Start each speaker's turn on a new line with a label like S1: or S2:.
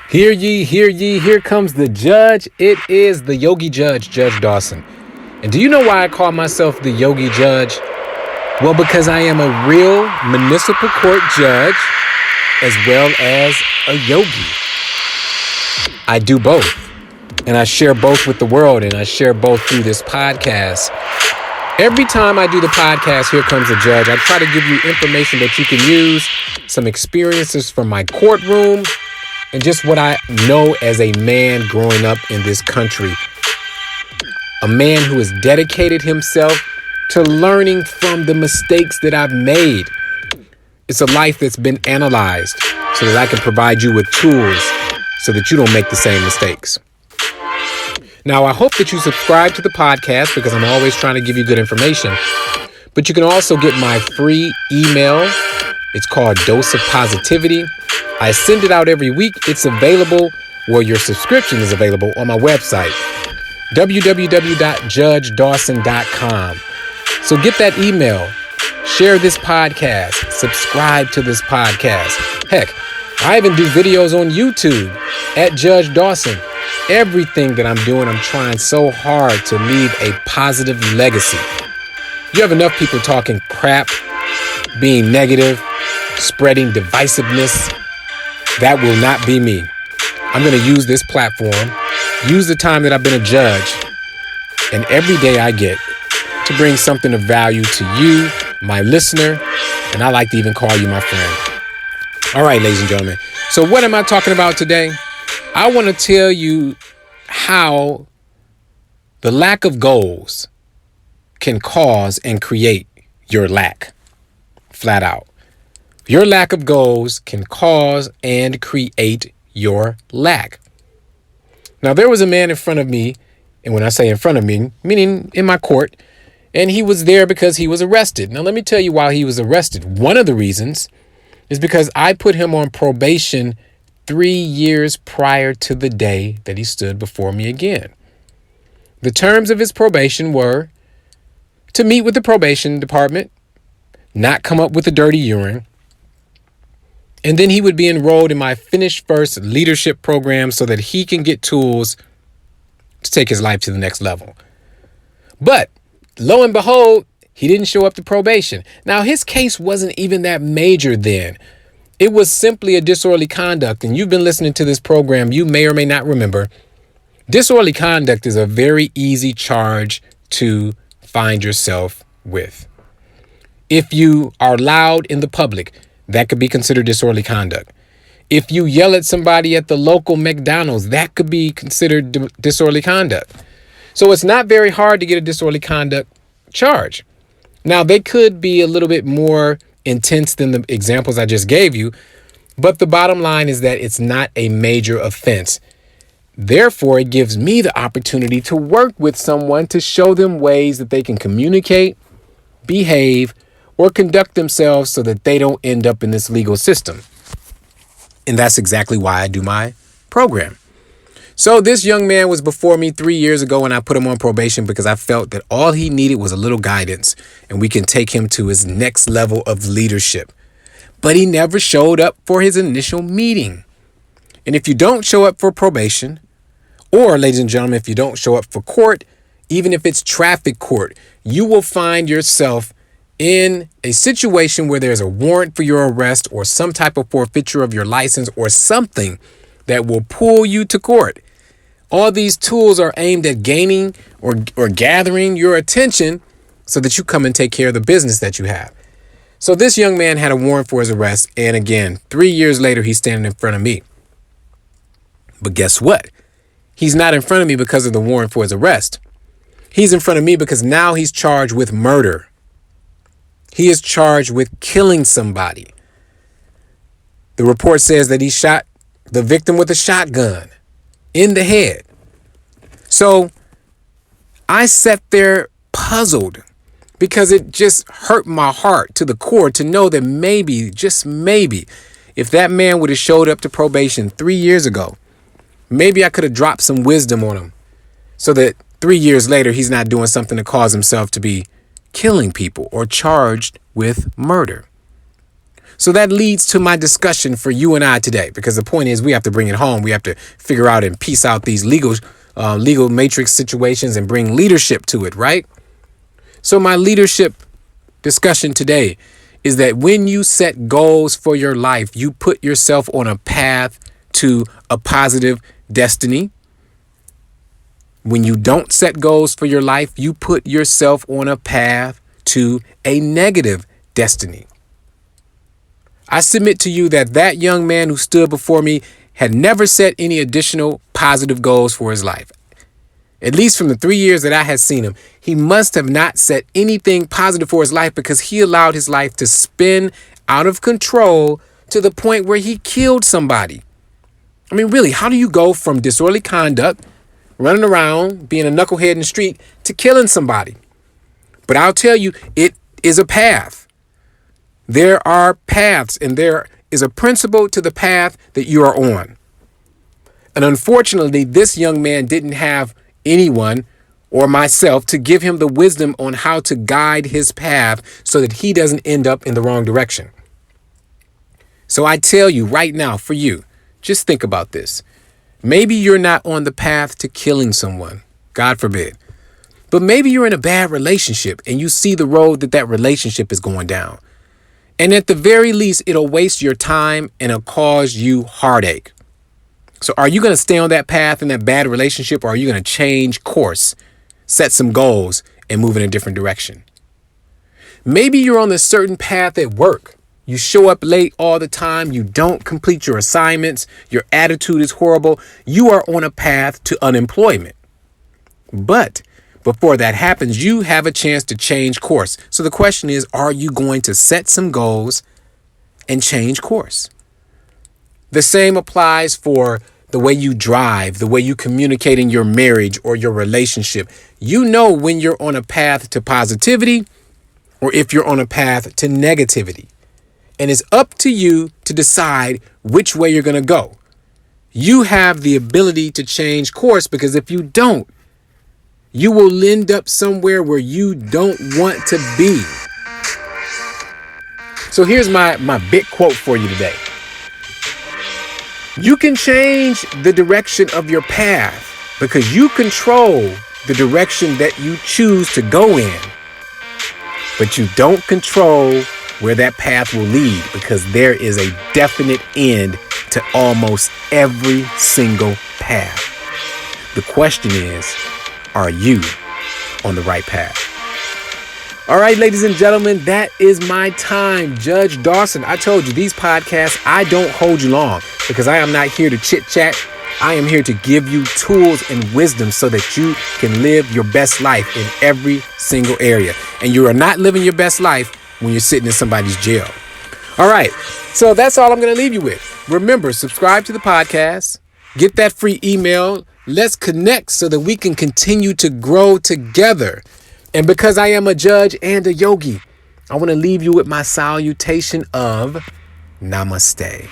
S1: Hear ye, here comes the judge. It is the Yogi Judge, Judge Dawson. And do you know why I call myself the Yogi Judge? Well, because I am a real municipal court judge as well as a yogi. I do both. And I share both with the world, and I share both through this podcast. Every time I do the podcast, Here Comes the Judge, I try to give you information that you can use, some experiences from my courtroom, and just what I know as a man growing up in this country. A man who has dedicated himself to learning from the mistakes that I've made. It's a life that's been analyzed so that I can provide you with tools so that you don't make the same mistakes. Now, I hope that you subscribe to the podcast because I'm always trying to give you good information. But you can also get my free email. It's called Dose of Positivity. I send it out every week. It's available, well, your subscription is available on my website, www.judgedawson.com. So get that email, share this podcast, subscribe to this podcast. Heck, I even do videos on YouTube at Judge Dawson. Everything that I'm doing, I'm trying so hard to leave a positive legacy. You have enough people talking crap, being negative, spreading divisiveness. That will not be me. I'm going to use this platform, use the time that I've been a judge, and every day I get to bring something of value to you, my listener, and I like to even call you my friend. All right, ladies and gentlemen. So what am I talking about today? I want to tell you how the lack of goals can cause and create your lack. Flat out. Your lack of goals can cause and create your lack. Now, there was a man in front of me, and when I say in front of me, meaning in my court, and he was there because he was arrested. Now, let me tell you why he was arrested. One of the reasons is because I put him on probation 3 years prior to the day that he stood before me again. The terms of his probation were to meet with the probation department, not come up with a dirty urine, and then he would be enrolled in my Finish First leadership program so that he can get tools to take his life to the next level. But lo and behold, he didn't show up to probation. Now, his case wasn't even that major then. It was simply a disorderly conduct. And you've been listening to this program. You may or may not remember. Disorderly conduct is a very easy charge to find yourself with. If you are loud in the public, that could be considered disorderly conduct. If you yell at somebody at the local McDonald's, that could be considered disorderly conduct. So it's not very hard to get a disorderly conduct charge. Now, they could be a little bit more intense than the examples I just gave you, but the bottom line is that it's not a major offense. Therefore, it gives me the opportunity to work with someone to show them ways that they can communicate, behave, or conduct themselves so that they don't end up in this legal system. And that's exactly why I do my program. So this young man was before me 3 years ago, and I put him on probation because I felt that all he needed was a little guidance and we can take him to his next level of leadership. But he never showed up for his initial meeting. And if you don't show up for probation, or ladies and gentlemen, if you don't show up for court, even if it's traffic court, you will find yourself in a situation where there's a warrant for your arrest or some type of forfeiture of your license or something that will pull you to court. All these tools are aimed at gaining or gathering your attention so that you come and take care of the business that you have. So this young man had a warrant for his arrest. And again, 3 years later, he's standing in front of me. But guess what? He's not in front of me because of the warrant for his arrest. He's in front of me because now he's charged with murder. He is charged with killing somebody. The report says that he shot the victim with a shotgun in the head. So I sat there puzzled because it just hurt my heart to the core to know that maybe, just maybe, if that man would have showed up to probation 3 years ago, maybe I could have dropped some wisdom on him so that 3 years later, he's not doing something to cause himself to be killing people or charged with murder. So that leads to my discussion for you and I today, because the point is we have to bring it home. We have to figure out and piece out these legal matrix situations and bring leadership to it, right? So my leadership discussion today is that when you set goals for your life, you put yourself on a path to a positive destiny. When you don't set goals for your life, you put yourself on a path to a negative destiny. I submit to you that young man who stood before me had never set any additional positive goals for his life. At least from the 3 years that I had seen him, he must have not set anything positive for his life, because he allowed his life to spin out of control to the point where he killed somebody. I mean, really, how do you go from disorderly conduct, running around, being a knucklehead in the street, to killing somebody? But I'll tell you, it is a path. There are paths, and there is a principle to the path that you are on. And unfortunately, this young man didn't have anyone or myself to give him the wisdom on how to guide his path so that he doesn't end up in the wrong direction. So I tell you right now, for you, just think about this. Maybe you're not on the path to killing someone, God forbid. But maybe you're in a bad relationship and you see the road that relationship is going down. And at the very least, it'll waste your time and it'll cause you heartache. So are you going to stay on that path in that bad relationship, or are you going to change course, set some goals, and move in a different direction? Maybe you're on a certain path at work. You show up late all the time. You don't complete your assignments. Your attitude is horrible. You are on a path to unemployment. But before that happens, you have a chance to change course. So the question is, are you going to set some goals and change course? The same applies for the way you drive, the way you communicate in your marriage or your relationship. You know when you're on a path to positivity or if you're on a path to negativity. And it's up to you to decide which way you're going to go. You have the ability to change course, because if you don't, you will end up somewhere where you don't want to be. So here's my big quote for you today. You can change the direction of your path because you control the direction that you choose to go in. But you don't control where that path will lead, because there is a definite end to almost every single path. The question is, are you on the right path? All right, ladies and gentlemen, that is my time. Judge Dawson, I told you, these podcasts, I don't hold you long, because I am not here to chit chat. I am here to give you tools and wisdom so that you can live your best life in every single area. And you are not living your best life when you're sitting in somebody's jail. All right, so that's all I'm going to leave you with. Remember, subscribe to the podcast, get that free email. Let's connect so that we can continue to grow together. And because I am a judge and a yogi, I want to leave you with my salutation of Namaste.